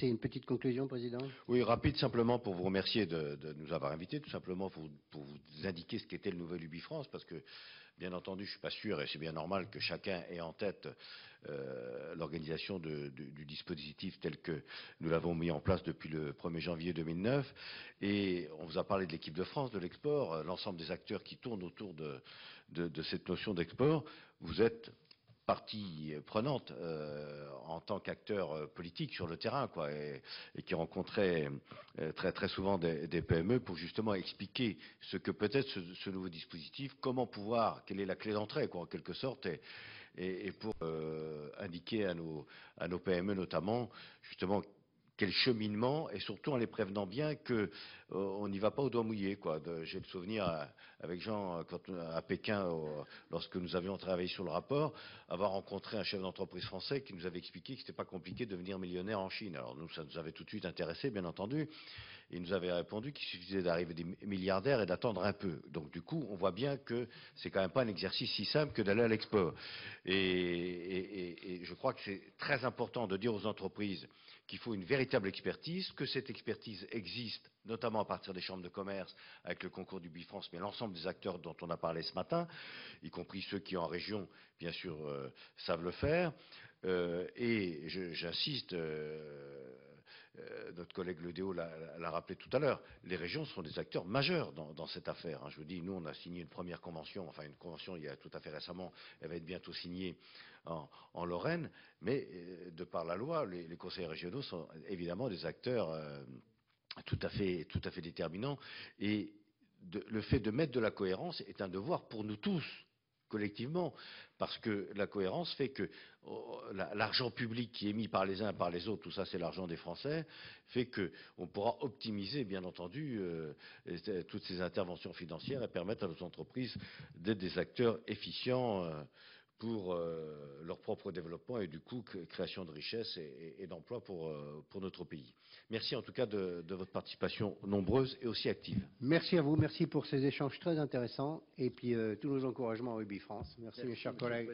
Merci. Une petite conclusion, Président. Oui, rapide, simplement pour vous remercier de nous avoir invités, tout simplement pour vous indiquer ce qu'était le nouvel UbiFrance, parce que, bien entendu, je ne suis pas sûr, et c'est bien normal que chacun ait en tête l'organisation du dispositif tel que nous l'avons mis en place depuis le 1er janvier 2009. Et on vous a parlé de l'équipe de France, de l'export, l'ensemble des acteurs qui tournent autour de cette notion d'export. Vous êtes partie prenante en tant qu'acteur politique sur le terrain, quoi, et qui rencontrait très très souvent des PME pour justement expliquer ce que peut être ce nouveau dispositif, comment pouvoir, quelle est la clé d'entrée, quoi, en quelque sorte, et pour indiquer à nos PME notamment justement quel cheminement, et surtout en les prévenant bien que on n'y va pas au doigt mouillé, quoi. J'ai le souvenir avec Jean à Pékin, lorsque nous avions travaillé sur le rapport, avoir rencontré un chef d'entreprise français qui nous avait expliqué que c'était pas compliqué de devenir millionnaire en Chine. Alors nous, ça nous avait tout de suite intéressé, bien entendu. Il nous avait répondu qu'il suffisait d'arriver des milliardaires et d'attendre un peu. Donc du coup, on voit bien que c'est quand même pas un exercice si simple que d'aller à l'export. Et je crois que c'est très important de dire aux entreprises qu'il faut une véritable expertise, que cette expertise existe, notamment à partir des chambres de commerce, avec le concours du Bifrance, mais l'ensemble des acteurs dont on a parlé ce matin, y compris ceux qui en région, bien sûr, savent le faire. Et j'insiste, notre collègue Ledéo l'a rappelé tout à l'heure, les régions sont des acteurs majeurs dans cette affaire. Je vous dis, nous, on a signé une première convention, enfin une convention il y a tout à fait récemment, elle va être bientôt signée en Lorraine, mais de par la loi, les conseils régionaux sont évidemment des acteurs tout à fait déterminants. Et le fait de mettre de la cohérence est un devoir pour nous tous, collectivement, parce que la cohérence fait que l'argent public qui est mis par les uns par les autres, tout ça c'est l'argent des Français, fait qu'on pourra optimiser, bien entendu, toutes ces interventions financières et permettre à nos entreprises d'être des acteurs efficients pour leur propre développement et du coup création de richesses et d'emplois pour notre pays. Merci en tout cas de votre participation nombreuse et aussi active. Merci à vous, merci pour ces échanges très intéressants et puis tous nos encouragements à UbiFrance. Merci mes chers collègues.